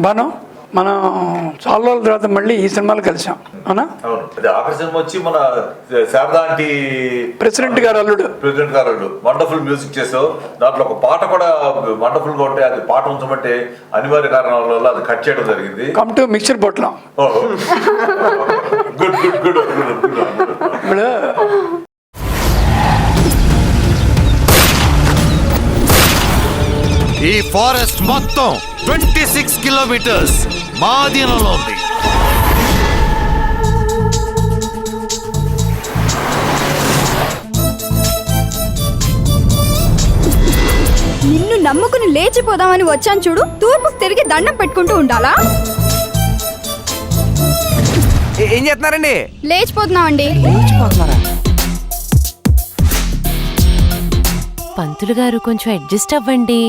బాను మనం చాలా రోజుల తర్వాత మళ్ళీ ఈ సినిమాలు కలిసాం అవునా? ఆఖరి సినిమా వచ్చి మన శారదా ఆంటీ ప్రెసిడెంట్ గారు అల్లుడు వండర్ఫుల్ మ్యూజిక్ చేసావు. దాంట్లో ఒక పాట కూడా వండర్ఫుల్ గా ఉంటే అది పాట ఉంచమంటే అనివార్య కారణాల వల్ల అది కట్ చేయడం జరిగింది. కమ్ టు మిక్సర్ పొట్లం. గుడ్ గుడ్ గుడ్ ఇప్పుడు ఈ ఫారెస్ట్ మొత్తం 26 కిలోమీటర్స్ మా అధీనంలో ఉంది. నిన్ను నమ్ముకుని లేచిపోదామని వచ్చాను చూడు, తూర్పుకు తిరిగి దండం పెట్టుకుంటూ ఉండాలా? ఏం చేస్తున్నారండి? లేచిపోతున్నామండి. పంతులు గారు కొంచెం అడ్జస్ట్ అవ్వండి.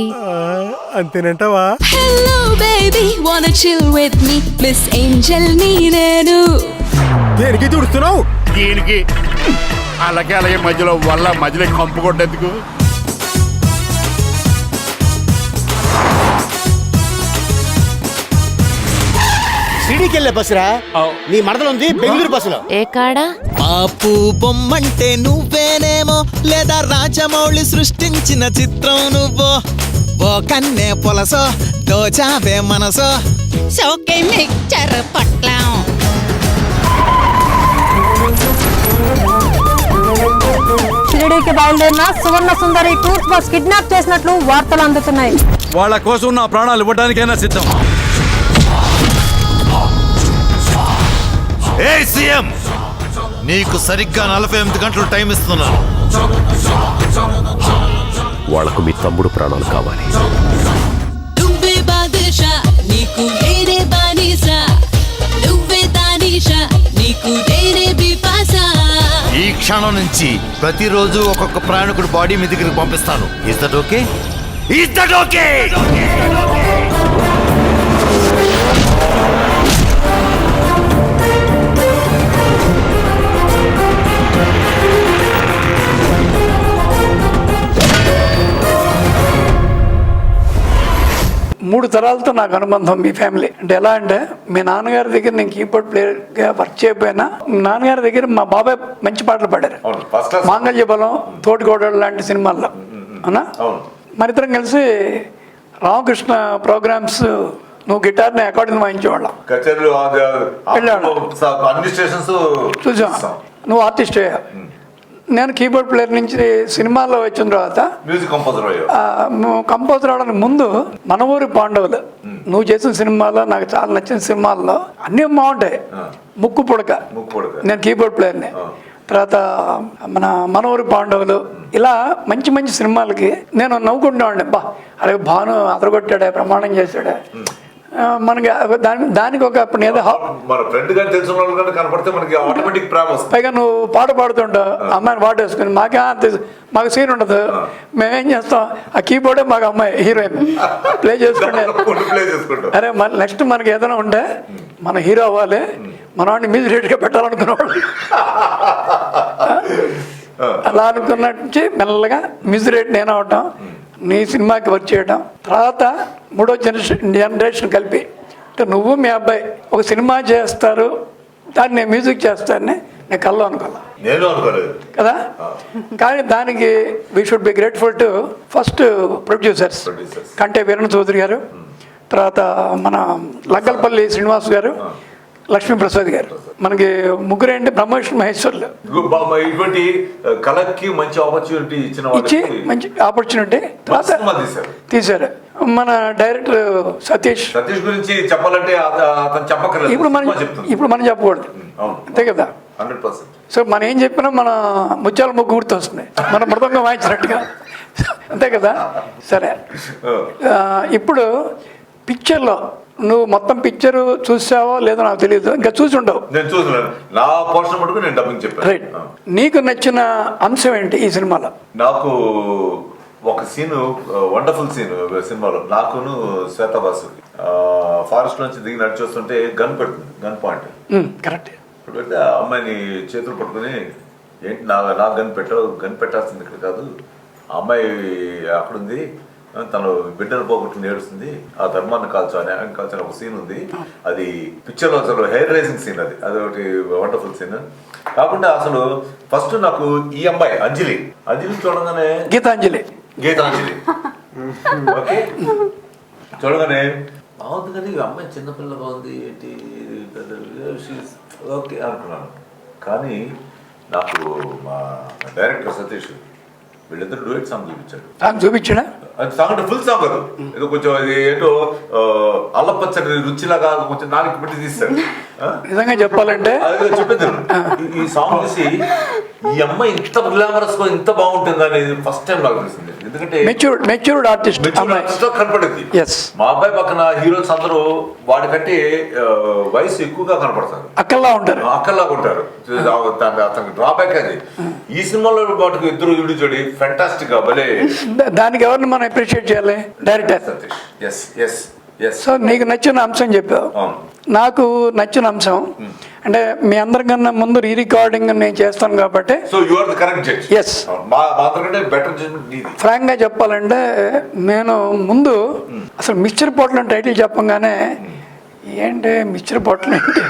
అంతేనంటావా? Hello baby, wanna chill with me, Miss Angel నేను. దేనికి తుడుస్తున్నావు? దీనికి అలాగే మధ్యలో కంపు కొట్టేందుకు. సిడీకెళ్ళే బస్సురా, నీ మడతలుంది బెంగళూరు బస్సులో. ఏ కాడా? పాపు బొమ్మంటే నువ్వేనేమో, లేదా రాజమౌళి సృష్టించిన చిత్రం నువ్వో. ఓ కన్నే పొలసో దోచావే మనసో, షోకే మిక్చర్ పట్లం. షిరిడీకి బయలుదేరిన సువర్ణ సుందరి టూర్స్ బస్ కిడ్నాప్ చేసినట్లు వార్తలు అందుతున్నాయి. వాళ్ళ కోసం నా ప్రాణాలు ఇవ్వడానికైనా సిద్ధం. ఏ సీఎం, నీకు సరిగ్గా 48 గంటలు టైం ఇస్తున్నాను. వాళ్ళకు మీ తమ్ముడు ప్రాణాలు కావాలి. నువ్వే బాదుషా, నీకు వేరే బానిసా. నువ్వే తానీషా, నీకు వేరే బిపాసా. ఈ క్షణం నుంచి ప్రతిరోజు ఒక్కొక్క ప్రయాణికుడు బాడీ మీ దగ్గరికి పంపిస్తాను. Is that okay? Is that okay? మూడు తరాలతో నాకు అనుబంధం మీ ఫ్యామిలీ. అంటే ఎలా అంటే, మీ నాన్నగారి దగ్గర నేను కీబోర్డ్ ప్లేయర్గా వర్క్ చేయకపోయినా నాన్నగారి దగ్గర మా బాబాయ్ మంచి పాటలు పాడారు. మాంగళ్య బలం, తోటికోడలు లాంటి సినిమాల్లో అవునా? మన ఇద్దరం కలిసి రామకృష్ణ ప్రోగ్రామ్స్, నువ్వు గిటార్ని అకార్డింగ్ వాయించేవాళ్ళం. చూసాం, నువ్వు ఆర్టిస్ట్ అయ్యా, నేను కీబోర్డ్ ప్లేయర్ నుంచి సినిమాల్లో వచ్చిన తర్వాత మ్యూజిక్ కంపోజర్ అవడానికి ముందు మన ఊరి పాండవులు నువ్వు చేసిన సినిమాలో నాకు చాలా నచ్చిన సినిమాల్లో అన్నీ బాగుంటాయి. ముక్కు పుడక, నేను కీబోర్డ్ ప్లేయర్ని. తర్వాత మన ఊరి పాండవులు, ఇలా మంచి మంచి సినిమాలకి నేను నవ్వుకుంటున్నాండి. బా అరే భాను అదరగొట్టాడే, ప్రమాణం చేశాడే. మనకి దానికి ఒక పైగా నువ్వు పాట పాడుతుంటావు, అమ్మాయిని పాట వేసుకుని మాకు సీన్ ఉండదు. మేమేం చేస్తాం, ఆ కీబోర్డే మాకు అమ్మాయి హీరోయిన్ ప్లే చేసుకుంటే, అరే నెక్స్ట్ మనకి ఏదైనా ఉంటే మన హీరో అవ్వాలి, మన వాడిని మ్యూజిక్ డైరెక్టర్గా పెట్టాలనుకున్నవాడు. అలా అనుకున్నట్టు మెల్లగా మ్యూజిక్ డైరెక్టర్ నేను అవటం, నీ సినిమాకి వర్క్ చేయడం. తర్వాత మూడో జనరేషన్ కలిపి, అంటే నువ్వు మీ అబ్బాయి ఒక సినిమా చేస్తారు, దాన్ని నేను మ్యూజిక్ చేస్తానని నేను కల్లో అనుకోలేదు కదా. కానీ దానికి we should be grateful to first producers కంటే వీరణ చౌదరి గారు, తర్వాత మన లగ్గలపల్లి శ్రీనివాస్ గారు, లక్ష్మీప్రసాద్ గారు. మనకి ముగ్గురు ఏంటి బ్రహ్మవిష్ణు మహేశ్వర్లు. ఇటువంటి కళకి మంచి ఆపర్చునిటీ ఇచ్చి మంచి ఆపర్చునిటీ తీశారు. మన డైరెక్టర్ సతీష్ గురించి చెప్పాలంటే ఇప్పుడు మనం చెప్పకూడదు, అంతే కదా. 100%. సో మనం ఏం చెప్పినా మన ముత్యాల ముగ్గు గుర్తు వస్తుంది, మన మృదంగా వాయించినట్టుగా, అంతే కదా. సరే, ఇప్పుడు పిక్చర్లో నువ్వు మొత్తం పిక్చర్ చూసావో లేదో నాకు తెలియదు, ఇంకా చూసి ఉండవు. నేను చూసాను, నా పోర్షన్ మటుకు నేను డబ్బింగ్ చెప్పాను. రైట్. నీకు నచ్చిన అంశం ఏంటి ఈ సినిమాలో? నాకు ఒక సీను, వండర్ఫుల్ సీన్ సినిమాలో, నాకును శ్వేతబాసు ఫారెస్ట్ నుంచి దిగి నడిచొస్తుంటే గన్ పెడుతుంది, గన్ పాయింట్ కరెక్ట్ పెడితే ఆ అమ్మాయిని చేతులు పట్టుకుని, ఏంటి నాకు గన్ పెట్టావు, గన్ పెట్టాల్సింది ఇక్కడ కాదు, ఆ అమ్మాయి అక్కడుంది, తను బిడ్డను పోగొట్టుకుని ఏడుస్తుంది, ఆ ధర్మాన్ని కాల్చాలి కాల్చిన ఒక సీన్ ఉంది. అది పిక్చర్ లో అసలు హెయిర్ రైజింగ్ సీన్, అది ఒకటి వండర్ఫుల్ సీన్. కాకుండా అసలు ఫస్ట్ నాకు ఈ అమ్మాయి అంజలి చూడగానే గీతాంజలి ఓకే చూడగానే బాగుంది, కానీ ఈ అమ్మాయి చిన్నపిల్ల బాగుంది ఏంటి ఓకే అనుకున్నాను. కానీ నాకు మా డైరెక్టర్ సతీష్ వీళ్ళిద్దరు డూయట్ సాంగ్ చూపించాడా? అది సాంగ్ అంటే ఫుల్ సాంగ్ కాదు, ఏదో కొంచెం అది ఏంటో అల్లపచ్చడి రుచిలాగా కొంచెం నాలుగు పెట్టి తీస్తాడు. నిజంగా చెప్పాలంటే చెప్పేది ఈ సాంగ్ చూసి ఈ అమ్మాయి ఇంత గ్లామరస్ గా ఇంత బాగుంటుంది అనేది ఫస్ట్ టైం నాకు తెలిసింది. ఎందుకంటే మెచ్యూర్డ్ ఆర్టిస్ట్ కనపడింది. మా అబ్బాయి పక్కన హీరోస్ అందరూ వాడికంటే వయసు ఎక్కువగా కనపడతారు, అక్కల్లా ఉంటారు. అతనికి డ్రాబ్యాక్ అది. ఈ సినిమాలో వాటికి ఇద్దరు ఇల్లు జోడి ఫెంటాస్టిక్ గా భలే. దానికి ఎవరిని మనం అప్రిషియేట్ చేయాలి? డైరెక్టర్ సతీష్. సో నీకు నచ్చిన అంశం చెప్పావు. నాకు నచ్చిన అంశం అంటే మీ అందరికన్నా ముందు రీ రికార్డింగ్ నేను చేస్తాను కాబట్టి ఎస్, ఫ్రాంక్ గా చెప్పాలంటే నేను ముందు అసలు మిక్చర్ పొట్లం టైటిల్ చెప్పంగానే ఏంటి మిక్చర్ పొట్లం ఏంటి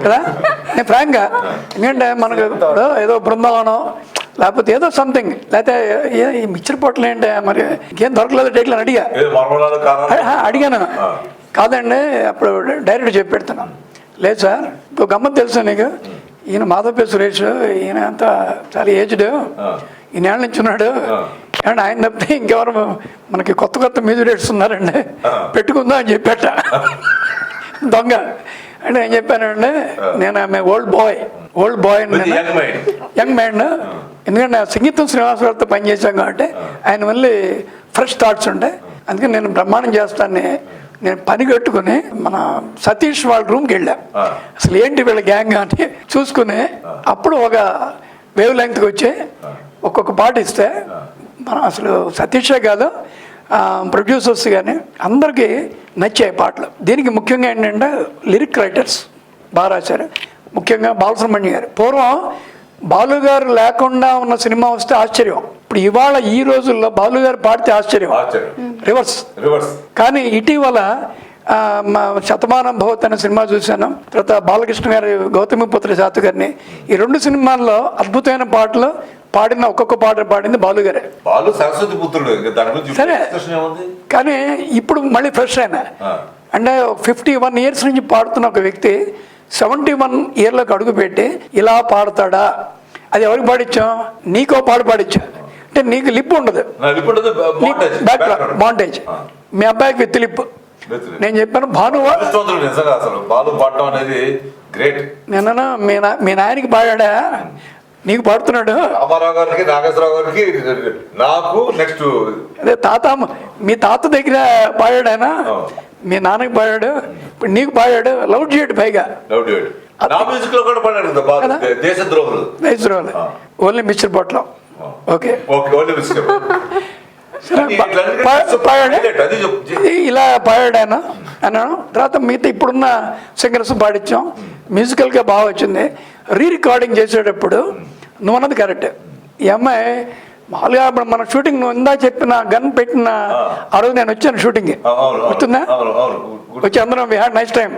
కదా నేను ఫ్రాంక్ గా, ఎందుకంటే మనకు ఏదో బృందావనం లేకపోతే ఏదో సంథింగ్, లేకపోతే ఈ మిక్చర్ పొట్లం ఏంటి మరి ఇంకేం దొరకలేదు టైటిల్ అని అడిగాను. కాదండి అప్పుడు డైరెక్ట్ చెప్పి పెడుతున్నాను. లేదు సార్ ఇంకో గమ్మత్ తెలుసా నీకు, ఈయన మాధవపే సురేష్, ఈయన అంతా చాలా ఏజ్డ్, ఈయనేళ్ళ నుంచి ఉన్నాడు, అండ్ ఆయన తప్పితే ఇంకెవరు మనకి కొత్త మ్యూజిక్ డైరెక్టర్స్ ఉన్నారండి, పెట్టుకుందా అని చెప్పేట దొంగ. అంటే నేను చెప్పానండి నేను ఆమె ఓల్డ్ బాయ్ యంగ్ మైండ్, ఎందుకంటే సంగీతం శ్రీనివాసరావుతో పనిచేశాం కాబట్టి ఆయన మళ్ళీ ఫ్రెష్ థాట్స్ ఉంటాయి. అందుకని నేను బ్రహ్మాండం చేస్తాను. నేను పని కట్టుకుని మన సతీష్ వాళ్ళ రూమ్కి వెళ్ళా, అసలు ఏంటి వీళ్ళ గ్యాంగ్ అని చూసుకుని అప్పుడు ఒక వేవ్ లెంగ్త్కి వచ్చి ఒక్కొక్క పాట ఇస్తే మనం అసలు సతీషే కాదు ప్రొడ్యూసర్స్ కానీ అందరికీ నచ్చాయి పాటలు. దీనికి ముఖ్యంగా ఏంటంటే లిరిక్ రైటర్స్ బాగా రాశారు, ముఖ్యంగా బాలసుబ్రహ్మణ్యం గారు. పూర్వం బాలుగారు లేకుండా ఉన్న సినిమా వస్తే ఆశ్చర్యం, ఇప్పుడు ఇవాళ ఈ రోజుల్లో బాలుగారు పాడితే ఆశ్చర్యం, రివర్స్. కానీ ఇటీవల శతమానం భవత్ అనే సినిమా చూశాను, తర్వాత బాలకృష్ణ గారి గౌతమిపుత్ర శాతు గారిని, ఈ రెండు సినిమాల్లో అద్భుతమైన పాటలు పాడిన ఒక్కొక్క పాట పాడింది బాలుగారే. సరే, కానీ ఇప్పుడు మళ్ళీ ఫ్రెష్ అయినా అంటే 51 years నుంచి పాడుతున్న ఒక వ్యక్తి 71 yearలోకి అడుగుపెట్టి ఇలా పాడతాడా? అది ఎవరికి పాడించాం? నీకో పాడు పాడించా అంటే నీకు లిప్ ఉండదు, మాంటేజ్. మీ అబ్బాయికి విత్ లిప్. నేను చెప్పాను భాను నేను మీ నాయనకి పాడా, నీకు పాడుతున్నాడు. అదే తాత, మీ తాత దగ్గర పాడాడైనా, మీ నాన్నకి పాడాడు, ఇప్పుడు నీకు పాడాడు. లౌడ్ చేయడు పైగా, దేశద్రోహులు ఓన్లీ మిస్టర్ పొట్లం. ఓకే ఇలా పాడాను అన్నాను. తర్వాత మిగతా ఇప్పుడున్న సింగర్స్ పాడించాం, మ్యూజికల్గా బాగా వచ్చింది. రీ రికార్డింగ్ చేసేటప్పుడు నువ్వు అన్నది కరెక్ట్. ఈ అమ్మాయి మామూలుగా మన షూటింగ్ నువ్వు ఇందా చెప్పిన గన్ పెట్టిన ఆ రోజు నేను వచ్చాను షూటింగ్కి, గుర్తుందా? వచ్చి అందరం వి హ్యాడ్ నైస్ టైం.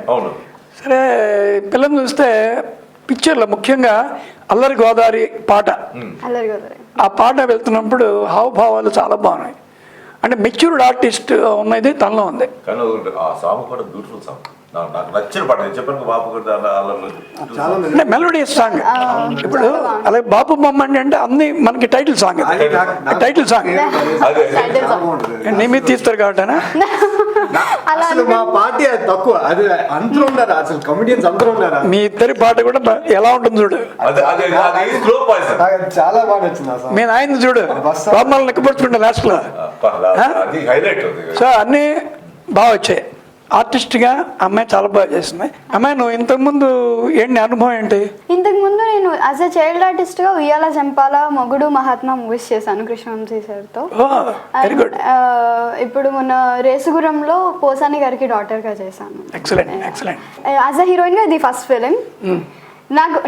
సరే పిల్లల్ని చూస్తే పిక్చర్లో ముఖ్యంగా అల్లరి గోదావరి పాట, ఆ పాట వెళ్తున్నప్పుడు హావభావాలు చాలా బాగున్నాయి. అంటే మెచ్యూర్డ్ ఆర్టిస్ట్ ఉన్నది తనలో ఉంది. అంటే మెలోడియస్ సాంగ్. ఇప్పుడు అలాగే బాపు బొమ్మ అంటే అన్ని మనకి టైటిల్ సాంగ్, టైటిల్ సాంగ్ నీ మీద తీస్తారు కాబట్టి మీ ఇద్దరి పాట కూడా ఎలా ఉంటుంది చూడు. చాలా బాగా నచ్చింది. మీ నాయన చూడు బామ్మలు లెక్కపరుచుకుంటా లాస్ట్ లో. సో అన్నీ బాగా వచ్చాయి. ఆర్టిస్ట్గా అమ్మాయి చాలా బాగా చేస్తుంది. అమ్మాయి నువ్వు ఇంతకుముందు ఏంటి అనుభవం ఏంటి? ఇంతకుముందు నేను యాజ్ ఎ చైల్డ్ ఆర్టిస్ట్గా ఉయ్యాల జంపాల, మొగుడు, మహాత్మా మూవీస్ చేశాను కృష్ణవంశీ సార్తో. Very good. ఇప్పుడు మొన్న రేసుగురంలో పోసాని గారికి డాటర్గా చేశాను. Excellent excellent. యాజ్ ఎ హీరోయిన్గా ఇది ఫస్ట్ ఫిలిం.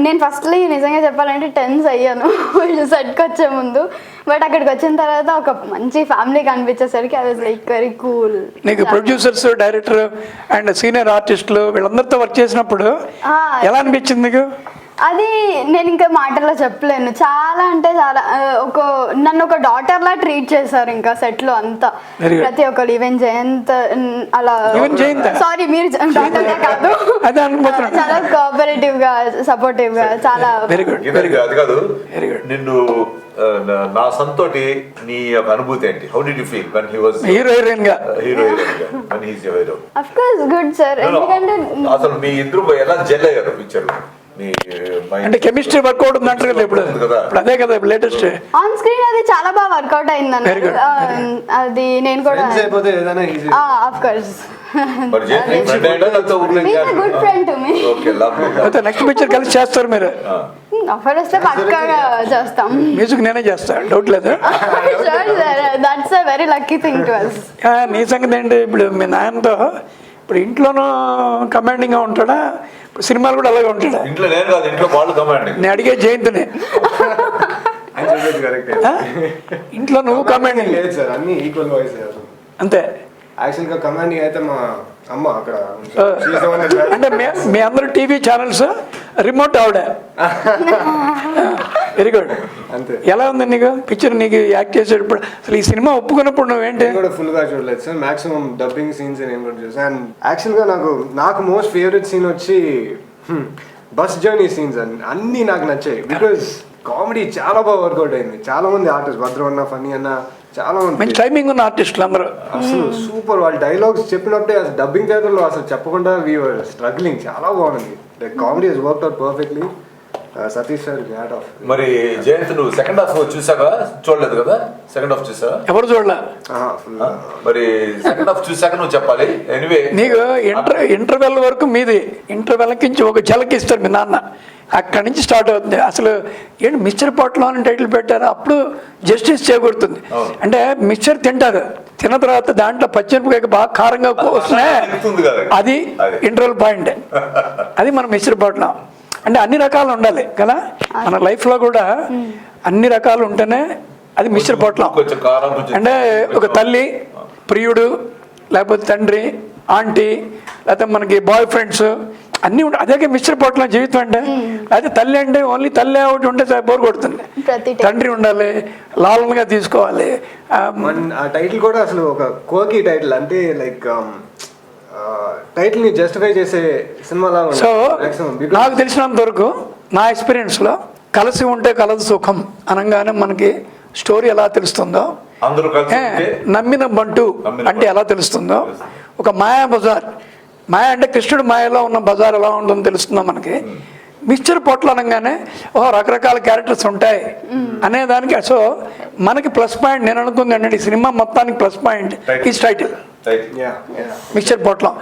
నేను ఫస్ట్లీ నిజంగా చెప్పాలంటే టెన్స్ అయ్యాను సెట్కి వచ్చే ముందు. బట్ అక్కడికి వచ్చిన తర్వాత ఒక మంచి ఫ్యామిలీ కనిపించేసరికి I was like very cool. నీకు ప్రొడ్యూసర్స్, డైరెక్టర్ అండ్ సీనియర్ ఆర్టిస్టులు వీళ్ళందరితో వర్క్ చేసినప్పుడు ఎలా అనిపించింది నీకు? అది నేను ఇంకా మాటల్లో చెప్పలేను. చాలా అంటే చాలా నన్ను ఒక డాటర్ లా ట్రీట్ చేశారు ఇంకా సెట్ లో అంతా. ప్రతి ఒక్కరు ఈవెన్ జయంత్ అలా, సారీ మీరు డాటర్ కాదు, చాలా కోఆపరేటివ్ గా సపోర్టివ్ గా చాలా. అది కాదు, నిన్ను నా సంతోటి నీ యొక్క అనుభూతి ఏంటి? How did you feel when he was heroine గా when he is a hero? of course good sir. ఎందుకంటే అసలు మీ ఇద్దరు ఎలా జెల్ అయ్యారు పిక్చర్ లో? అంటే కెమిస్ట్రీ వర్కౌట్ ఉంది అంటారు కదా ఇప్పుడు అదే కదా లేటెస్ట్ ఆన్ స్క్రీన్ అది చాలా బాగా వర్కౌట్ అయింది అన్న. అది నేను కూడా of course good friend to me. Next picture కలిసి చేస్తారు మీరు? ఆఫర్ వస్తే పక్కాగా చేస్తాం. మ్యూజిక్ నేనే చేస్తా, డౌట్ లేదు. That's a very lucky thing to us. నీ సంగతి ఏంటి? ఇప్పుడు మీ నాన్నతో ఇప్పుడు ఇంట్లోనూ కమాండింగ్ గా ఉంటాడా? ఇప్పుడు సినిమాలు కూడా అలాగే ఉంటాడా? ఇంట్లో నేను కాదు, ఇంట్లో వాళ్ళు కమాండింగ్. నేను అడిగే జయంత్ని, ఇంట్లో నువ్వు కమాండింగ్ లేదు సార్, అన్ని ఈక్వల్ వాయిస్ అంతే. యాక్చువల్ గా కమాండింగ్ అయితే మా అమ్మ అక్కడ. అంటే మీ అందరు టీవీ ఛానల్స్ రిమోట్ ఆవిడ. Very good. అంతే. ఎలా ఉంది నీకు పిక్చర్? నీకు యాక్ట్ చేసేటప్పుడు అసలు ఈ సినిమా ఒప్పుకున్నప్పుడు నువ్వేంటి? కూడా ఫుల్ గా చూడలేదు సార్, మాక్సిమం డబ్బింగ్ సీన్స్ నేను కూడా చూసాను. అండ్ యాక్చువల్ గా నాకు మోస్ట్ ఫేవరెట్ సీన్ వచ్చి బస్ జర్నీ సీన్స్ అన్ని నాకు నచ్చాయి. బికాస్ కామెడీ చాలా బాగా వర్కౌట్ అయింది. చాలా మంది ఆర్టిస్ట్, భద్రం అన్న, ఫన్నీ అన్న, చాలా మంది మంచి టైమింగ్ ఉన్న ఆర్టిస్టులు అందరూ అసలు సూపర్. వాళ్ళ డైలాగ్స్ చెప్పినప్పుడే అసలు డబ్బింగ్ థియేటర్లో అసలు చెప్పకుండా వీ వర్ స్ట్రగ్లింగ్. చాలా బాగుంది. Like comedy has worked out perfectly. Satish sir hat of. మరి జయంత్ నువ్వు సెకండ్ హాఫ్ చూసాక? చూడలేదు కదా సెకండ్ హాఫ్? చూసా? ఎవరు చూడలే. మరి సెకండ్ హాఫ్ చూసాక నువ్వు చెప్పాలి. ఎనివే నీకు ఇంటర్వెల్ వరకు మీది, ఇంటర్వెల్ నుంచి ఒక జలకిస్తారు మీ నాన్న, అక్కడి నుంచి స్టార్ట్ అవుతుంది. అసలు ఏంటి మిక్చర్ పొట్టలో అని టైటిల్ పెట్టారు, అప్పుడు జస్టిస్ చేకూరుతుంది. అంటే మిక్చర్ తింటారు, తిన్న తర్వాత దాంట్లో పచ్చిమిరపకాయ బాగా కారంగా కోసినా అది ఇంటర్వెల్ పాయింట్. అది మన మిక్చర్ పొట్టలో. అంటే అన్ని రకాలు ఉండాలి కదా మన లైఫ్లో కూడా, అన్ని రకాలు ఉంటేనే అది మిక్చర్ పొట్టలో. అంటే ఒక తల్లి, ప్రియుడు, లేకపోతే తండ్రి, ఆంటీ, లేకపోతే మనకి బాయ్ ఫ్రెండ్స్ అన్నీ ఉంటాయి. అదే మిక్చర్ పొట్టలో జీవితం అంటే. అయితే తల్లి అంటే ఓన్లీ తల్లి ఒకటి ఉంటే బోర్ కొడుతుంది. తండ్రి ఉండాలి, లాలనగా తీసుకోవాలి. ఆ టైటిల్ కూడా అసలు ఒక కోకి టైటిల్, అంటే లైక్ టైటిల్ ని జస్టిఫై చేసే సినిమా లాగా. సో నాకు తెలిసినంత వరకు నా ఎక్స్పీరియన్స్లో కలిసి ఉంటే కలదు సుఖం అనగానే మనకి స్టోరీ ఎలా తెలుస్తుందో, నమ్మిన బంటు అంటే ఎలా తెలుస్తుందో, ఒక మాయా బజార్, మాయ అంటే కృష్ణుడు మాయలో ఉన్న బజార్ ఎలా ఉంటుందో తెలుస్తుందో మనకి. మిక్చర్ పొట్లు అనగానే రకరకాల క్యారెక్టర్స్ ఉంటాయి అనేదానికి. సో మనకి ప్లస్ పాయింట్ నేను అనుకుంది ఏంటంటే ఈ సినిమా మొత్తానికి ప్లస్ పాయింట్ ఈ టైటిల్ మిక్చర్ పొట్లం.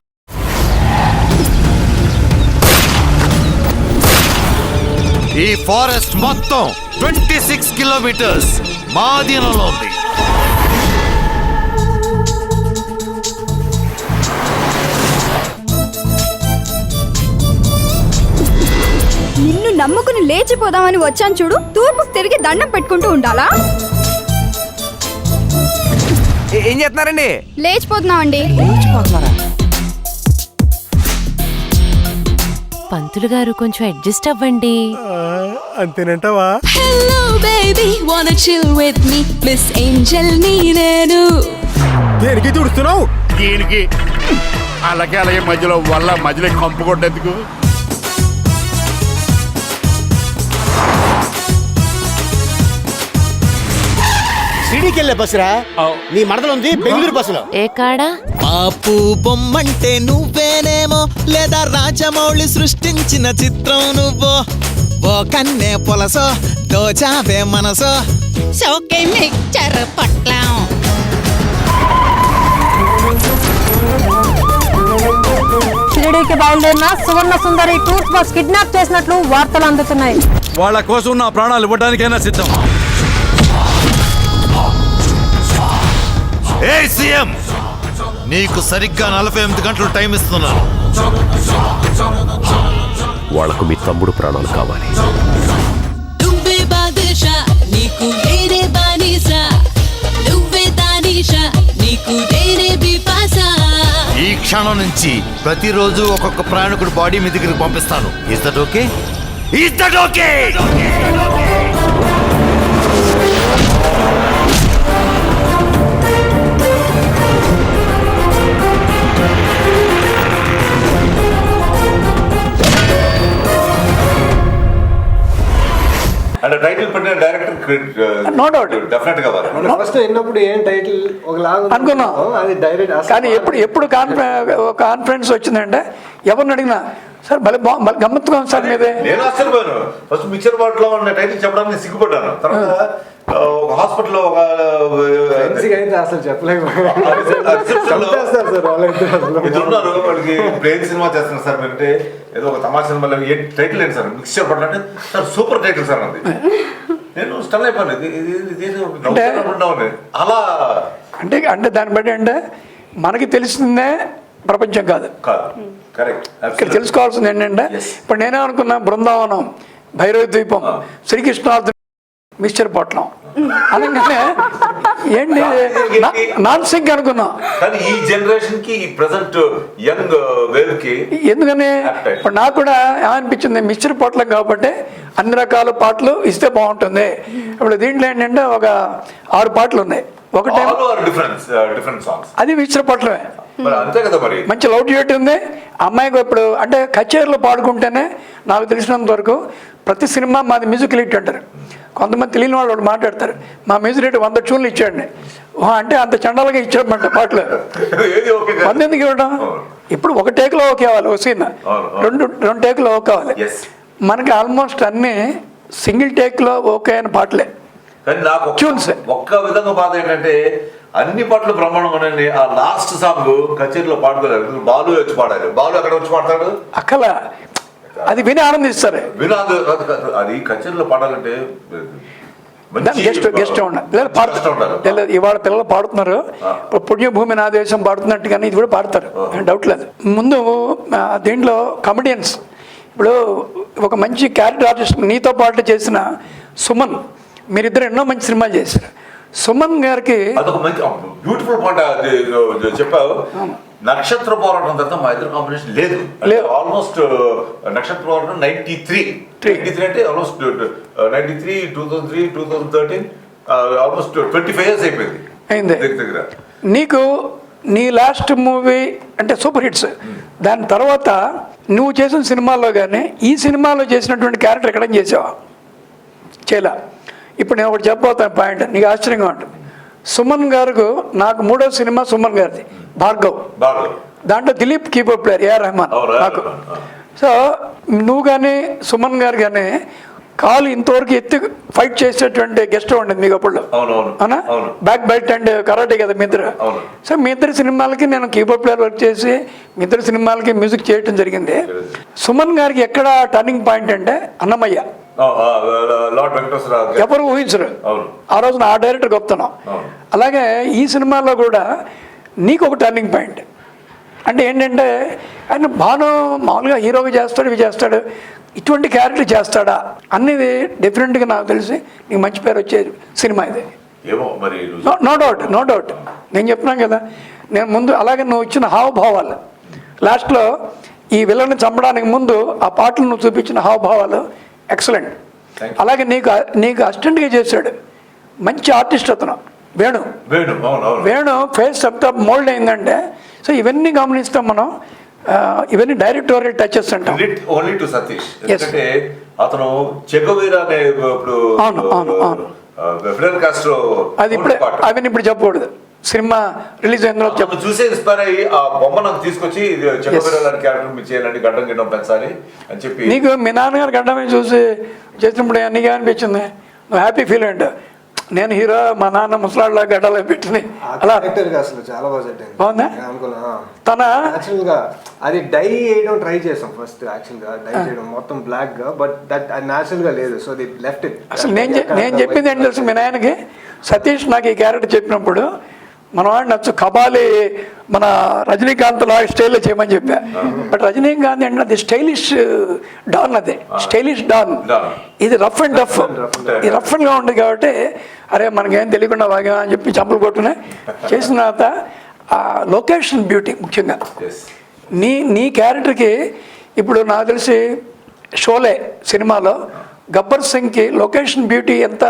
ఈ ఫారెస్ట్ మొత్తం 26 కిలోమీటర్స్ మా అధీనంలో ఉంది. నిన్ను నమ్ముకుని లేచిపోదామని వచ్చాను చూడు, తూర్పుకు తిరిగి దండం పెట్టుకుంటూ ఉండాలా? ఏం చేస్తున్నారండి? లేచిపోతున్నామండి. పంతులు గారు కొంచెం అడ్జస్ట్ అవ్వండి. అంతేనంటావా? Hello baby, wanna chill with me, Miss Angel ని నేను. దేనికి తుడుస్తున్నావు? దీనికి అలాగే మధ్యలో మధ్యలో కంపు కొట్టేందుకు. సిడీకెళ్ళే బస్సురా, నీ మడతలుంది బెంగళూరు బస్సులో. ఏ కాడా? బాపు బొమ్మంటే నువ్వేనేమో, లేదా రాజమౌళి సృష్టించిన చిత్రం నువ్వో. ఓ కన్నే పొలసో, దోచావే మనసో, షోకే మిక్చర్ పట్లం. షిరిడీకి బయలుదేరిన సువర్ణ సుందరి టూర్స్ బస్ కిడ్నాప్ చేసినట్లు వార్తలు అందుతున్నాయి. వాళ్ళ కోసం నా ప్రాణాలు ఇవ్వడానికైనా సిద్ధం. ఏ సీఎం, నీకు సరిగ్గా 48 గంటలు టైం ఇస్తున్నాను. వాళ్లకు మీ తమ్ముడు ప్రాణాలు కావాలి. నువ్వే బాదుషా నీకు వేరే బానిసా, నువ్వే తానీషా నీకు వేరే బిపాసా. ఈ క్షణం నుంచి ప్రతిరోజు ఒక్కొక్క ప్రయాణికుడు బాడీ మీ దగ్గరికి పంపిస్తాను. Is that okay? Is that okay? అంటే టైటిల్ పెట్టిన డైరెక్టర్ నో డౌట్ డెఫినెట్ గా ఫస్ట్ విన్నప్పుడు ఏం టైటిల్ ఒకలాగా అనుకున్నాం. అది డైరెక్ట్ కానీ ఎప్పుడు కాన్ఫిడెన్స్ వచ్చిందంటే ఎవరిని అడిగినా సార్ భలే గమ్మత్తుగా ఉంది సార్ మీదే. నేను ఆశ్చర్యపోయాను. ఫస్ట్ మిక్చర్ బాటిల్ లో ఉన్న టైటిల్ చెప్పడానికి సిగ్గుపడ్డాను. తర్వాత ఒక హాస్పిటల్లో ఒక అయితే అసలు చెప్పలేకపోయారు. ఉన్నారు వాళ్ళకి బ్రెయిన్ సినిమా చేస్తున్నారు సార్ మీరంటే ఏదో ఒక తమాషా సినిమాలో ఏ టైటిల్ ఏంటి సార్ మిక్చర్ బాటిల్ అంటే సార్ సూపర్ టైటిల్ సార్ అది. నేను స్టన్ అయిపోయాను. అలా అంటే దాన్ని బట్టి అంటే మనకి తెలిసిందే ప్రపంచం కాదు. ఇక్కడ తెలుసుకోవాల్సింది ఏంటంటే ఇప్పుడు నేనే అనుకున్నా బృందావనం, భైరవ ద్వీపం, శ్రీకృష్ణార్జున, మిక్చర్ పొట్లం అనగానే ఏంటి నాన్ సింక్ అనుకున్నాం. కానీ ఈ జనరేషన్ కి ఈ ప్రెసెంట్ యంగ్ వేవ్ కి ఎందుకని ఇప్పుడు నాకు కూడా ఏమనిపించింది మిక్చర్ పొట్లం కాబట్టి అన్ని రకాల పాటలు ఇస్తే బాగుంటుంది. ఇప్పుడు దీంట్లో ఏంటంటే ఒక 6 పాటలు ఉన్నాయి. ఒకటే డిఫరెంట్ సాంగ్స్ అది మిక్చర్ పొట్లమే. అంతే కదా మరి. మంచి లవ్ డ్యూట్ ఉంది అమ్మాయికి. ఇప్పుడు అంటే కచేరీలో పాడుకుంటేనే నాకు తెలిసినంత వరకు ప్రతి సినిమా మాది మ్యూజిక్ హిట్ అంటారు. కొంతమంది తెలియని వాళ్ళు మాట్లాడతారు మా మ్యూజిక్ రేట్ 100 ట్యూన్లు ఇచ్చాడండి. అంటే అంత చండాలుగా ఇచ్చామంట పాటలు. 100 ఎందుకు ఇవ్వడం? ఇప్పుడు ఒక టేక్లో ఓకే అవ్వాలి, ఒక సీన్ రెండు టేక్లో ఓకే అవ్వాలి. మనకి ఆల్మోస్ట్ అన్ని సింగిల్ టేక్లో ఓకే అయిన పాటలే. కానీ నాకు ఒక్క విధంగా బాధ ఏంటంటే అన్ని పాటలు బ్రహ్మాండంగా ఉన్నాయండి. ఆ లాస్ట్ సాంగ్ కచేరీలో పాడుకోలేదు. బాలు వచ్చి పాడాలి. బాలు ఎక్కడ వచ్చి పాడతాడు? అక్కల అది విని ఆనందిస్తారు. అది కచేరీలో పాడాలంటే గెస్ట్ ఉండాలి. ఇవాళ పిల్లలు పాడుతున్నారు. ఇప్పుడు పుణ్యభూమి నా దేశం పాడుతున్నట్టు కానీ ఇది కూడా పాడతారు, డౌట్ లేదు. ముందు దీంట్లో కమెడియన్స్ ఇప్పుడు ఒక మంచి క్యారెక్టర్ ఆర్టిస్ట్ నీతో పాటు చేసిన సుమన్, మీరిద్దరు ఎన్నో మంచి సినిమాలు చేశారు. సుమన్ గారికి అదొక మంచి బ్యూటిఫుల్ పాయింట్ చెప్పావు. నక్షత్ర పోరాటం తర్వాత మా ఇద్దరు కాంబినేషన్ లేదు. ఆల్మోస్ట్ నక్షత్ర పోరాటం 93 అంటే ఆల్మోస్ట్ 93, 2003, 2013 ఆల్మోస్ట్ 25 years అయిపోయింది అయింది దగ్గర. నీకు నీ లాస్ట్ మూవీ అంటే సూపర్ హిట్స్. దాని తర్వాత నువ్వు చేసిన సినిమాల్లో కానీ ఈ సినిమాలో చేసినటువంటి క్యారెక్టర్ ఎక్కడ చేసావా? చేయలా. ఇప్పుడు నేను ఒకటి చెప్పబోతాను పాయింట్, నీకు ఆశ్చర్యంగా ఉంటుంది. సుమన్ గారు నాకు 3వ సినిమా సుమన్ గారిది భార్గవ్. దాంట్లో Dilip keyboard player AR Rahman నాకు. సో నువ్వు కానీ సుమన్ గారు కానీ కాలు ఇంతవరకు ఎత్తి ఫైట్ చేసేటువంటి గెస్ట్ ఉండేది మీకు అప్పుడు అవునా? బ్యాక్ బెల్ట్ అండ్ కరాటే కదా మీ ఇద్దరు. సో మీ ఇద్దరు సినిమాలకి నేను కీబోర్డ్ ప్లేయర్ వర్క్ చేసి మీ ఇద్దరు సినిమాలకి మ్యూజిక్ చేయడం జరిగింది. సుమన్ గారికి ఎక్కడ టర్నింగ్ పాయింట్ అంటే అన్నమయ్య. ఎవరు ఊహించరు ఆ రోజున ఆ డైరెక్టర్ గొప్పతనం. అలాగే ఈ సినిమాలో కూడా నీకు ఒక టర్నింగ్ పాయింట్ అంటే ఏంటంటే ఆయన భాను మామూలుగా హీరోగా చేస్తాడు, ఇవి చేస్తాడు, ఇటువంటి క్యారెక్టర్ చేస్తాడా అనేది డెఫినెట్గా నాకు తెలిసి నీకు మంచి పేరు వచ్చే సినిమా ఇది. నో డౌట్ నేను చెప్తున్నాను కదా. నేను ముందు అలాగే నువ్వు ఇచ్చిన హావభావాలు లాస్ట్లో ఈ విలన్ని చంపడానికి ముందు ఆ పాటలు నువ్వు చూపించిన హావభావాలు ఎక్సలెంట్. అలాగే నీకు అసిస్టెంట్గా చేశాడు మంచి ఆర్టిస్ట్ అతను వేణు ఫేస్ అంతా మోల్డ్ అయిందంటే. సో ఇవన్నీ గమనిస్తాం మనం. ఇవన్నీ డైరెక్టోరియల్ టచెస్ అంటాం. ఓన్లీ టు సతీష్ ఎందుకంటే అతను చెగోవేరా అనే ఇప్పుడు ఫిడెల్ కాస్ట్రో అది ఇప్పుడు అవన్నీ ఇప్పుడు చెప్పకూడదు. సినిమా రిలీజ్ అయిన తర్వాత చూసే ఇన్స్పైర్ అయ్యి ఆ బొమ్మ నాకు తీసుకొచ్చి చెగోవేరా లాంటి క్యారెక్టర్ మీరు చేయాలంటే గడ్డం గిడ్డం పెంచాలి అని చెప్పి నీకు మీ నాన్నగారు గడ్డమే చూసి చేసినప్పుడు నీకే అనిపించింది? నువ్వు హ్యాపీ ఫీల్ అయ్యండి. నేను హీరో, మా నాన్న ముసలాళ్ళ గడ్డలో పెట్టింది అలా అసలు చాలా బాగుందా? తన యాక్చువల్ గా అది డై వేయడం ట్రై చేసాం ఫస్ట్. యాక్చువల్ గా డై చేయడం మొత్తం బ్లాక్ గా, బట్ దట్ న్యాచురల్ గా లేదు. So the left it. అసలు నేను చెప్పింది ఏంటి తెలుసు మీ నాయనకి? సతీష్ నాకు ఈ క్యారెక్టర్ చెప్పినప్పుడు మనవాడు నచ్చు కబాలి మన రజనీకాంత్ లాగా స్టైల్లో చేయమని చెప్పా. బట్ రజనీకాంత్ అంటే అది స్టైలిష్ డాన్, అదే స్టైలిష్ డాన్. ఇది రఫ్ అండ్ టఫ్, ఇది రఫ్ అండ్గా ఉంటుంది కాబట్టి అరే మనకేం తెలియకుండా బాగా అని చెప్పి చంపలు కొట్టునే చేసిన తర్వాత ఆ లొకేషన్ బ్యూటీ ముఖ్యంగా. నీ క్యారెక్టర్కి ఇప్పుడు నాకు తెలిసి షోలే సినిమాలో గబ్బర్ సింగ్కి లొకేషన్ బ్యూటీ ఎంత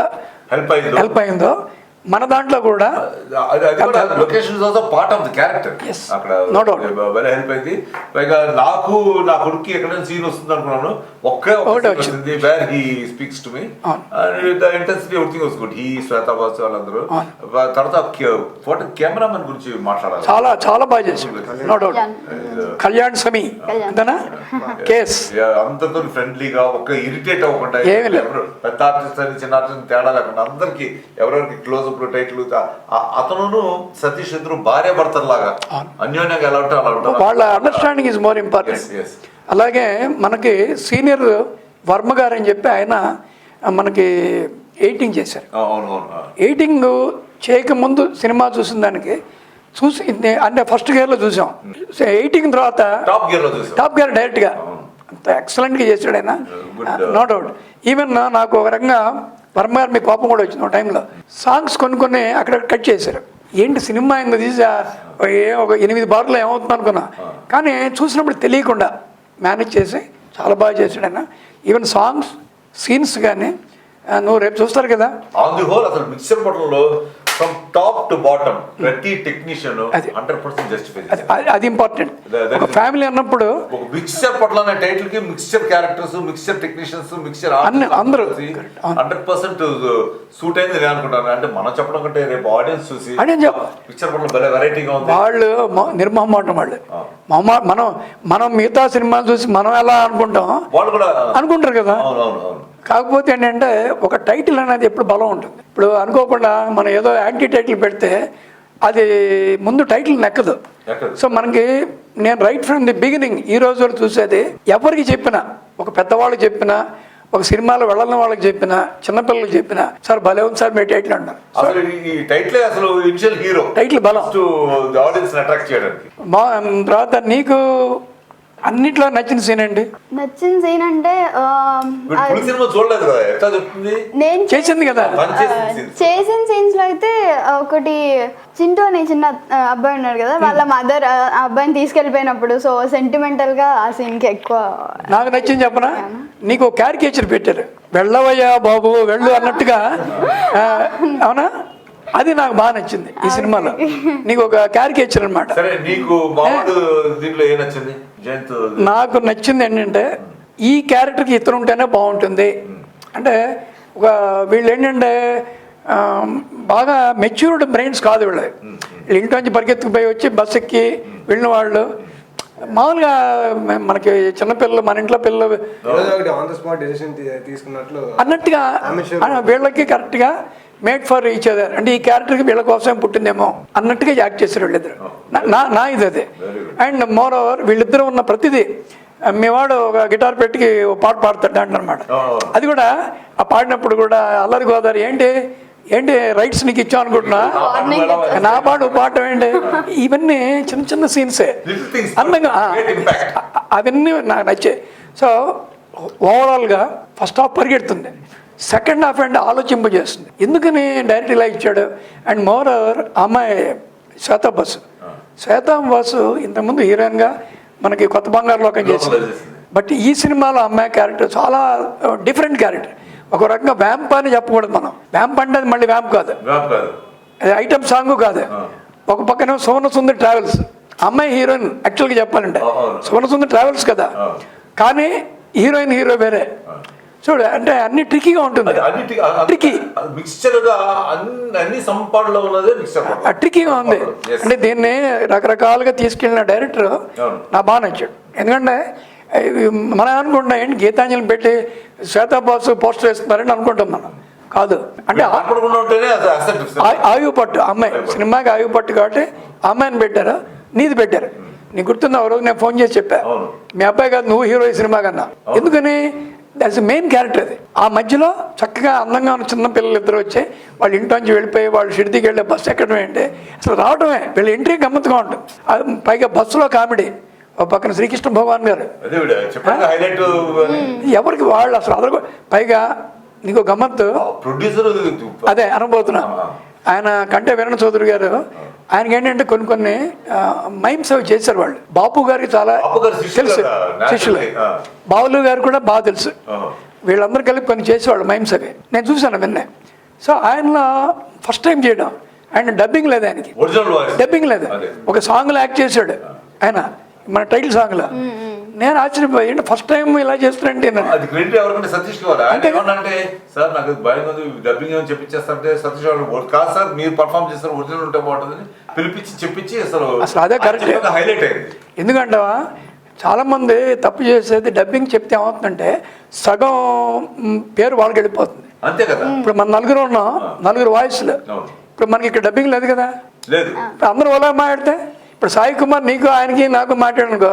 హెల్ప్ అయిందో మన దాంట్లో కూడా location part of the character అక్కడ హెల్ప్ అయింది. పైగా నాకు నా కొడుకు ఎక్కడ సీన్ వస్తుంది అనుకున్నాను, ఒకే వచ్చింది where he speaks to me the intensity everything was good. He Shweta boss వాళ్ళందరూ. తర్వాత ఫోటో కెమెరామెన్ గురించి మాట్లాడాలి, చాలా చాలా బాగా చేశాడు, నో డౌట్. కళ్యాణ్ సమీ అంతేనా కేస్ అందరితో ఫ్రెండ్లీగా, ఒక ఇరిటేట్ అవ్వకుండా, పెద్ద ఆర్టిస్ట్ అని చిన్న ఆర్టిస్ట్ తేడా లేకుండా అందరికి ఎవరెవరికి క్లోజ్ టైటిల్. అతను సతీష్ ఇద్దరు భార్య భర్తలాగా అన్యోన్యంగా ఎలా ఉంటారు అలా ఉంటారు. వాళ్ళ అండర్స్టాండింగ్ ఇస్ మోర్ ఇంపార్టెంట్. అలాగే మనకి సీనియర్ వర్మ గారు అని చెప్పి ఆయన మనకి ఎడిటింగ్ చేశారు. ఎడిటింగ్ చేయకముందు సినిమా చూసిన దానికి చూసి అంటే ఫస్ట్ గేర్లో చూసాం, ఎడిటింగ్ తర్వాత టాప్ గేర్ డైరెక్ట్గా అంత ఎక్సలెంట్గా చేశాడు ఆయన, నో డౌట్. ఈవెన్ నాకు ఒక రకంగా వర్మ గారు మీ కోపం కూడా వచ్చింది ఒక టైంలో. సాంగ్స్ కొన్ని అక్కడ కట్ చేశారు. ఏంటి సినిమా ఇంకా తీసి ఒక 8 బార్లో ఏమవుతుంది అనుకున్నా, కానీ చూసినప్పుడు తెలియకుండా మేనేజ్ చేసి చాలా బాగా చేశాడు ఆయన. ఈవెన్ సాంగ్స్ సీన్స్ కానీ నువ్వు రేపు చూస్తారు కదా. ఆన్ ది హోల్ అసలు మిక్సర్ బటన్లో ఫ్రమ్ టాప్ టు బాటమ్ ప్రతి టెక్నీషియన్ 100% జస్టిఫై చేశారు. అది ఇంపార్టెంట్. ఒక ఫ్యామిలీ అన్నప్పుడు ఒక మిక్సర్ పట్ల అనే టైటిల్ కి mixer characters, mixer technicians, mixer అందరూ 100% సూట్ అయింది నేను అనుకుంటాను. అంటే మనం చెప్పడం కంటే రేపు ఆడియన్స్ చూసి మిక్సర్ పట్ల భలే వెరైటీగా ఉంది. వాళ్ళు నిర్మహమాటం, వాళ్ళు మనం మిగతా సినిమాలు చూసి మనం ఎలా అనుకుంటాం వాళ్ళు కూడా అనుకుంటారు కదా. కాకపోతే ఏంటంటే ఒక టైటిల్ అనేది ఎప్పుడు బలం ఉంటుంది. ఇప్పుడు అనుకోకుండా మనం ఏదో యాంటీ టైటిల్ పెడితే అది ముందు టైటిల్ నెక్కదు. సో మనకి నేను రైట్ ఫ్రమ్ ది బిగినింగ్ ఈ రోజు వరకు చూసేది ఎవరికి చెప్పినా, ఒక పెద్దవాళ్ళకి చెప్పినా, ఒక సినిమాలో వెళ్ళని వాళ్ళకి చెప్పినా, చిన్నపిల్లలకి చెప్పినా, సార్ భలే ఉంది సార్ మీ టైటిల్ అంటారు. టైటిల్ బలం తర్వాత నీకు అన్నిట్లో నచ్చిన సీన్ అండి? నచ్చిన సీన్ అంటే నేను చేసింది కదా, చేసిన సీన్స్ లో అయితే ఒకటి చింటూ అనే చిన్న అబ్బాయి ఉన్నాడు కదా, వాళ్ళ మదర్ అబ్బాయిని తీసుకెళ్ళిపోయినప్పుడు సో సెంటిమెంటల్ గా ఆ సీన్ కి ఎక్కువ నాకు నచ్చింది. చెప్పనా, నీకు క్యారికేచర్ పెట్టారు, వెళ్ళవయ్యా బాబు వెళ్ళు అన్నట్టుగా, అవునా? అది నాకు బాగా నచ్చింది ఈ సినిమాలో. నీకు ఒక క్యారికేచర్ అనమాట. నాకు నచ్చింది ఏంటంటే ఈ క్యారెక్టర్కి ఇతను ఉంటేనే బాగుంటుంది. అంటే ఒక వీళ్ళు ఏంటంటే బాగా మెచ్యూర్డ్ బ్రెయిన్స్ కాదు వీళ్ళు. ఇంట్లోంచి పరిగెత్తుకుపోయి వచ్చి బస్ ఎక్కి వెళ్ళిన వాళ్ళు మామూలుగా మనకి చిన్నపిల్లలు, మన ఇంట్లో పిల్లలు అన్నట్టుగా వీళ్ళకి కరెక్ట్గా మేడ్ ఫర్ ఈచ్ అదర్. అంటే ఈ క్యారెక్టర్కి వీళ్ళ కోసం పుట్టిందేమో అన్నట్టుగా యాక్ట్ చేశారు వీళ్ళిద్దరు. నా ఇది అదే. అండ్ మోర్ ఓవర్ వీళ్ళిద్దరూ ఉన్న ప్రతిదీ మేవాడు ఒక గిటార్ పెట్టి ఒక పాట పాడతాడు దాంట్లో అనమాట. అది కూడా ఆ పాడినప్పుడు కూడా అల్లరి గోదావరి ఏంటి రైట్స్ నీకు ఇచ్చావు అనుకుంటున్నా, నా పాట ఏంటి, ఇవన్నీ చిన్న చిన్న సీన్సే అందంగా అవన్నీ నాకు నచ్చాయి. సో ఓవరాల్గా ఫస్ట్ హాఫ్ పరిగెడుతుంది, సెకండ్ హాఫ్ అంటే ఆలోచింపజేస్తుంది. ఎందుకని డైరెక్ట్ ఇలా ఇచ్చాడు. అండ్ మోర్ ఓవర్ అమ్మాయి శ్వేతా బాసు ఇంతకుముందు హీరోయిన్గా మనకి కొత్త బంగారు లోకం చేసింది. బట్ ఈ సినిమాలో అమ్మాయి క్యారెక్టర్ చాలా డిఫరెంట్ క్యారెక్టర్. ఒక రకంగా వ్యాంప్ అని చెప్పకూడదు మనం. వ్యాంప్ అంటే అది మళ్ళీ వ్యాంప్ కాదు, ఐటమ్ సాంగ్ కాదు. ఒక పక్కన సువర్ణ సుందరి ట్రావెల్స్, అమ్మాయి హీరోయిన్ యాక్చువల్గా చెప్పాలంటే సువర్ణ సుందరి ట్రావెల్స్ కదా, కానీ హీరోయిన్ హీరో వేరే. చూడు అంటే అన్ని ట్రికీగా ఉంటుంది, ట్రికీగా ఉంది. అంటే దీన్ని రకరకాలుగా తీసుకెళ్ళిన డైరెక్టర్ నాకు బాగా నచ్చాడు. ఎందుకంటే మనం అనుకుంటున్నాం ఏంటి గీతాంజలి పెట్టి శ్వేతా బాసు పోస్టర్ వేస్తున్నారని అనుకుంటాం మనం. కాదు, అంటే ఆయువు పట్టు అమ్మాయి, సినిమాకి ఆయువు పట్టు కాబట్టి అమ్మాయిని పెట్టారు, నీది పెట్టారు. నీకు గుర్తుందా, ఒక రోజు నేను ఫోన్ చేసి చెప్పా, మీ అబ్బాయి కాదు నువ్వు హీరో ఈ సినిమా కన్నా. ఎందుకని దాట్స్ మెయిన్ క్యారెక్టర్ అది. ఆ మధ్యలో చక్కగా అందంగా ఉన్న చిన్న పిల్లలు ఇద్దరు వచ్చి వాళ్ళ ఇంట్లోంచి వెళ్ళిపోయి వాళ్ళు షిర్దీకి వెళ్ళే బస్సు ఎక్కడం ఏంటి అసలు రావడమే వీళ్ళ ఎంట్రీ గమ్మత్తుగా ఉంటుంది. పైగా బస్సులో కామెడీ, ఒక పక్కన శ్రీకృష్ణ భగవాన్ గారు ఎవరికి వాళ్ళు అసలు అదరు. పైగా నీకు గమ్మత్తు ప్రొడ్యూసర్ అదే అనబోతున్నా, ఆయన కంటే వీరణ చౌదరి గారు ఆయనకి ఏంటంటే కొన్ని మైమ్స్ అవి చేశారు వాళ్ళు. బాపు గారికి చాలా తెలుసు, శిష్యులు బావులు గారు కూడా బాగా తెలుసు. వీళ్ళందరూ కలిపి కొన్ని చేసేవాళ్ళు మైమ్స్ అవి, నేను చూశాను విన్నే. సో ఆయనలో ఫస్ట్ టైం చేయడం, ఆయన డబ్బింగ్ లేదు, ఆయనకి డబ్బింగ్ లేదు, ఒక సాంగ్లో యాక్ట్ చేశాడు ఆయన, మన టైటిల్ సాంగ్లో. నేను ఆశ్చర్యపోయి ఫస్ట్ టైం ఇలా చేస్తున్నాంటే అది క్రెడిట్ ఎవరికంటే సతీష్ గారు. అంటే ఏమన్నంటే సార్ నాకు భయం ఉంది డబ్బింగ్ ఏమని చెప్పించేస్తారంటే సతీష్ గారు కాదు సార్ మీరు పర్ఫామ్ చేస్తారు ఒరిజినల్ ఉంటే బాగుంటుందని పిలిపించి చెప్పించి అసలు అదే కరెక్ట్ హైలైట్ అయింది. ఎందుకంటావా చాలామంది తప్పు చేసేది డబ్బింగ్ చెప్తే ఏమవుతుందంటే సగం పేరు వాళ్ళకి వెళ్ళిపోతుంది. అంతే కదా. ఇప్పుడు మన నలుగురు ఉన్నాం, నలుగురు వాయిస్లు. ఇప్పుడు మనకి ఇక్కడ డబ్బింగ్ లేదు కదా, లేదు. అందరూ ఓలా మాట్లాడితే ఇప్పుడు సాయి కుమార్ నీకు ఆయనకి నాకు మాట్లాడనుకో,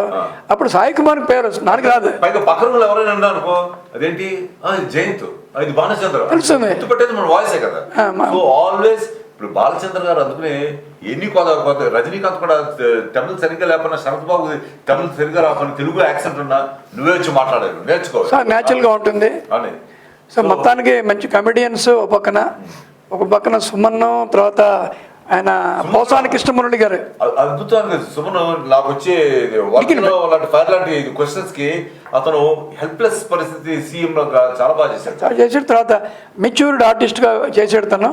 అప్పుడు సాయి కుమార్ పేరు వస్తుంది, నాకు రాదు. పైగా పక్కన ఎవరైనా ఉన్నా అనుకో అదేంటి జయంత్ ఇది బాలచంద్ర తెలుస్తుంది, గుర్తుపెట్టేది మన వాయిసే కదా. సో ఆల్వేస్ ఇప్పుడు బాలచంద్ర గారు అందుకునే ఎన్ని కొత్త రజనీకాంత్ కూడా తమిళ సరిగ్గా లేకపోయినా శరత్ బాబు తమిళ సరిగ్గా రాకపోయినా తెలుగు యాక్సెంట్ ఉన్నా నువ్వే వచ్చి మాట్లాడారు నేర్చుకో, న్యాచురల్గా ఉంటుంది. సో మొత్తానికి మంచి కమెడియన్స్ ఒక పక్కన సుమన్, తర్వాత ఆయన పోసాని కృష్ణమురళి గారు అద్భుతంగా సుమన్ నాకు వచ్చే లాంటి క్వశ్చన్స్ కి అతను హెల్ప్లెస్ పరిస్థితి సీఎం చాలా బాగా చేశాడు. తర్వాత మెచ్యూర్డ్ ఆర్టిస్ట్ గా చేసాడు తను.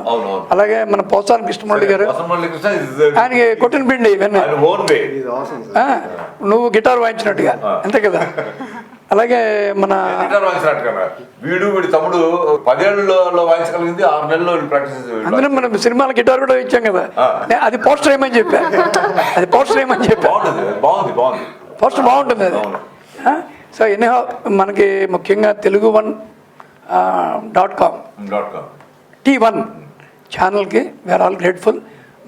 అలాగే మన పోసాని కృష్ణమురళి గారు ఆయనకి కొట్టిన పిండి ఇవన్నీ నువ్వు గిటార్ వాయించినట్టుగా అంతే కదా. అలాగే మన వీడి తమ్ముడు 10 ఏళ్ళలో వాయించగలిగింది 6 నెలల్లో ప్రాక్టీస్. అందులో మనం సినిమాల గిటార్ కూడా ఇచ్చాం కదా, అది పోస్టర్ వేయమని చెప్పా, అది పోస్టర్ వేయమని చెప్పా. బాగుంది పోస్టర్ బాగుంటుంది అది. సో ఎనీహౌ మనకి ముఖ్యంగా telugu1.com T1 ఛానల్కి వీఆర్ ఆల్ గ్రేట్ఫుల్.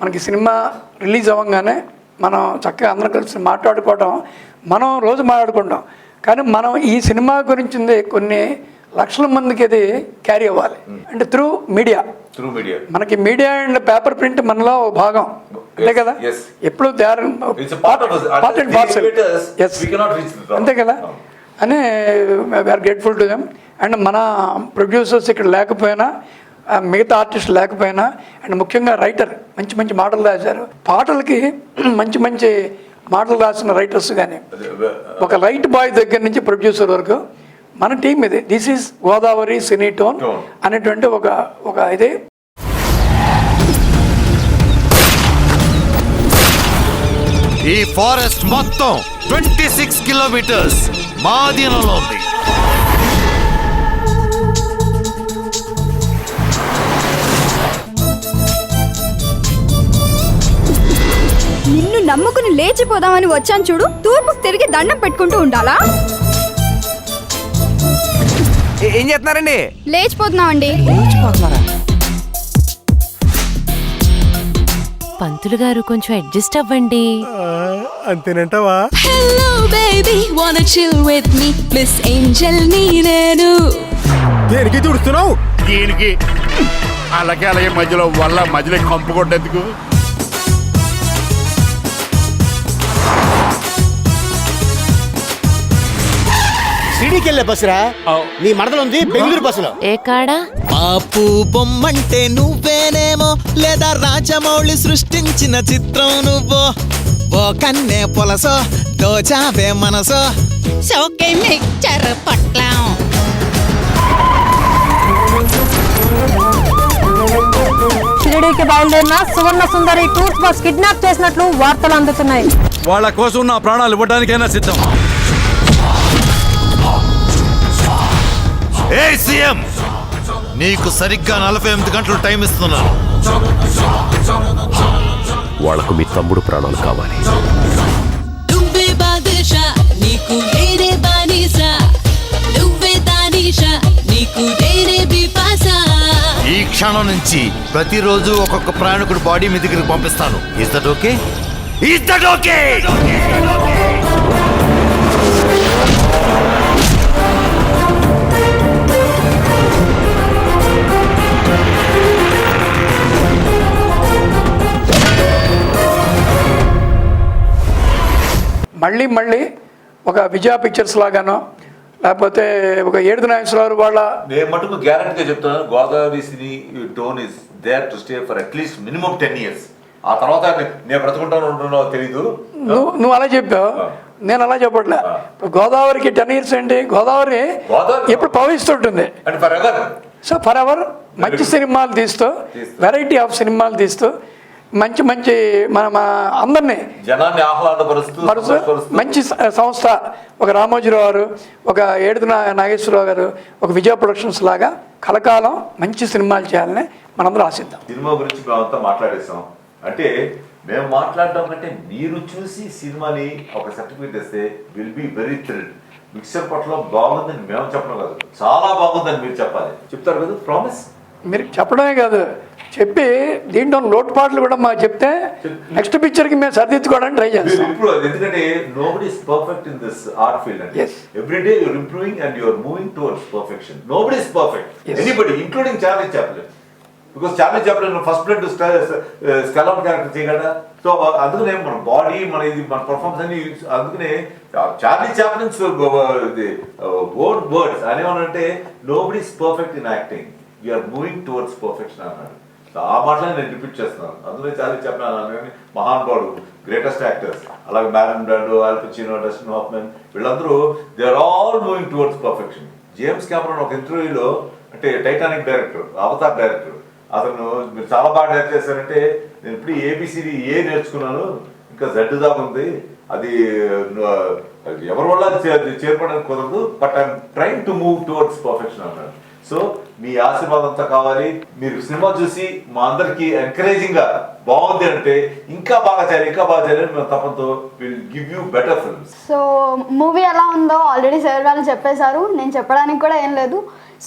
మనకి సినిమా రిలీజ్ అవ్వగానే మనం చక్కగా అందరం కలిసి మాట్లాడుకోవడం, మనం రోజు మాట్లాడుకుంటాం, కానీ మనం ఈ సినిమా గురించి కొన్ని లక్షల మందికి అది క్యారీ అవ్వాలి అంటే త్రూ మీడియా. మనకి మీడియా అండ్ పేపర్ ప్రింట్ మనలో భాగం అంతే కదా, ఎప్పుడు అంతే కదా అని we are grateful to them. And మన ప్రొడ్యూసర్స్ ఇక్కడ లేకపోయినా, మిగతా ఆర్టిస్ట్ లేకపోయినా, అండ్ ముఖ్యంగా రైటర్ మంచి మంచి మాటలు రాశారు, పాటలకి మంచి మంచి మాటలు రాసిన రైటర్స్ కానీ, ఒక రైట్ బాయ్ దగ్గర నుంచి ప్రొడ్యూసర్ వరకు మన టీం ఇది. This is Godavari cine tone అనేటువంటి ఒక ఇది. ఈ ఫారెస్ట్ మొత్తం 26 కిలోమీటర్స్ మా అధీనంలో ఉంది. నిన్ను నమ్ముకుని లేచిపోదామని వచ్చాను చూడు, తూర్పుకు తిరిగి దండం పెట్టుకుంటూ ఉండాలా? ఏం చేస్తున్నారండి? లేచిపోతున్నామండి. పంతులు గారు కొంచెం అడ్జస్ట్ అవ్వండి. అంతేనంటావా? Hello baby wanna chill with me Miss Angel ని నేను. దేనికి తుడుస్తున్నావు? దీనికి అలాగే మధ్యలో కంపు కొట్టేందుకు. సిడీకి వెళ్ళే బస్సురా, నీ మడతలుంది బెంగళూరు బస్సులో. ఏ కాడా? బాపు బొమ్మంటే నువ్వేనేమో, లేదా రాజమౌళి సృష్టించిన చిత్రం నువ్వో. ఓ కన్నే పొలసో దోచావే మనసో, సోకే మిక్చర్ పట్లం. షిరిడీకి బయలుదేరిన సువర్ణ సుందరి టూర్స్ బస్ కిడ్నాప్ చేసినట్లు వార్తలు అందుతున్నాయి. వాళ్ళ కోసం నా ప్రాణాలు ఇవ్వడానికైనా సిద్ధం. ఏ సీఎం, నీకు సరిగ్గా 48 గంటలు టైం ఇస్తున్నాను. వాళ్లకు మీ తమ్ముడు ప్రాణాలు కావాలి. నువ్వే బాదుషా నీకు వేరే బానిసా, నువ్వే తానీషా నీకు వేరే బిపాసా. ఈ క్షణం నుంచి ప్రతిరోజు ఒక్కొక్క ప్రయాణికుడు బాడీ మీ దగ్గరికి పంపిస్తాను. Is that okay? Is that okay? మళ్ళీ ఒక విజయ పిక్చర్స్ లాగానో లేకపోతే ఒక ఏడుది నాగేశ్వరరావు వాళ్ళ నేను మటుకు గ్యారంటీగా చెప్తాను, Godavari Cinetone is there to stay for at least minimum 10 years. ఆ తర్వాత నేను బ్రతుకుంటాను ఉంటున్నావు తెలీదు. నువ్వు అలా చెప్పావు, నేను అలా చెప్పట్లే. గోదావరికి 10 years ఏంటి, గోదావరి ఎప్పుడు పవిస్తుంటుంది. సో ఫర్ ఎవర్ మంచి సినిమాలు తీస్తూ, వెరైటీ ఆఫ్ సినిమాలు తీస్తూ, మంచి మన అందరినీ జనాన్ని ఆహ్లాదపరుస్తూ మంచి సంస్థ, ఒక రామోజీరావు గారు, ఒక ఏడుది నాగేశ్వరరావు గారు, ఒక విజయ ప్రొడక్షన్స్ లాగా కలకాలం మంచి సినిమాలు చేయాలని మనందరూ ఆశిద్దాం. సినిమా గురించి మేమంతా మాట్లాడేస్తాం. అంటే మేము మాట్లాడటం కంటే మీరు చూసి సినిమాని ఒక సర్టిఫికేట్ ఇస్తే will be very thrilled. Mixer పట్ల బాగుందని మేము చెప్పడం కాదు, చాలా బాగుందని మీరు చెప్పాలి. చెప్తారు కదా, ప్రామిస్. మీరు చెప్పడమే కాదు, చెప్పి దీంట్లో లోటుపాట్లు కూడా మాకు చెప్తే నెక్స్ట్ పిక్చర్కి మేము సరిదిద్దుకోవడానికి ట్రై చేస్తాం. ఎందుకంటే nobody is perfect in this art field అండి. Every day you're improving and you are moving towards perfection. Nobody is perfect, anybody including Charlie Chaplin. Because Charlie Chaplin first blood Stallone character చేయగలరా? So అందుకనే మన body, మన ఇది, మన performance అని, అందుకనే Charlie Chaplin's words అనేమనంటే nobody is perfect in acting, you are moving towards perfection అన్నాడు. ఆ మాటలని నేను రిపీట్ చేస్తున్నాను. అందులో చార్లీ చాప్లిన్ మహానుభావుడు, గ్రేటెస్ట్ యాక్టర్స్. అలాగే Marlon Brando, Al Pacino, Dustin Hoffman, వీళ్ళందరూ they are all moving towards perfection. James Cameron ఒక ఇంటర్వ్యూలో, అంటే టైటానిక్ డైరెక్టర్, అవతార్ డైరెక్టర్, అతను మీరు చాలా బాగా డైరెక్ట్ చేశారంటే, నేను ఇప్పుడు ఏబిసిడి నేర్చుకున్నాను, ఇంకా జెడ్ దాకా ఉంది, అది ఎవరి వల్ల చేరుకోవడానికి కుదరదు, but I'm trying to move towards perfection అన్నాడు. సో మీ ఆశీర్వాదం అంతా కావాలి. మీరు సినిమా చూసి మా అందరికి ఎంకరేజింగ్ గా బాగుంది అంటే ఇంకా బాగా చేయాలి అని మేము తప్పంతో will give you better films. So movie ఎలా ఉందో ఆల్రెడీ సార్ వాళ్ళు చెప్పేశారు, నేను చెప్పడానికి కూడా ఏం లేదు.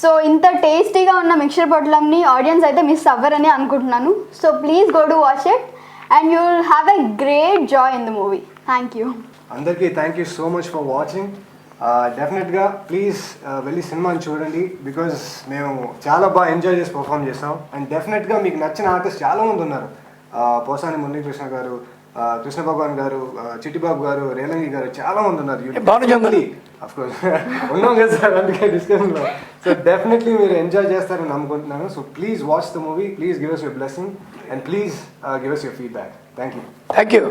సో ఇంత టేస్టీగా ఉన్న మిక్చర్ పొట్లంని ఆడియన్స్ అయితే మిస్ అవ్వరని అనుకుంటున్నాను. So please go to watch it and you will have a great joy in the movie. Thank you అందరికీ. Thank you so much for watching. డెఫినెట్గా ప్లీజ్ వెళ్ళి సినిమాని చూడండి, బికాజ్ మేము చాలా బాగా ఎంజాయ్ చేసి పర్ఫామ్ చేస్తాం. అండ్ డెఫినెట్గా మీకు నచ్చిన ఆర్టిస్ట్ చాలామంది ఉన్నారు. పోసాని మురళీకృష్ణ గారు, కృష్ణ భగవాన్ గారు, చిట్టిబాబు గారు, రేలంగి గారు, చాలామంది ఉన్నారు. అఫ్కోర్స్ ఉన్నాం కదా సార్, అందుకే డిస్కషన్లో. సో డెఫినెట్లీ మీరు ఎంజాయ్ చేస్తారని అనుకుంటున్నాను. So please watch the movie, please give us your blessing and please give us your feedback. Thank you. Thank you.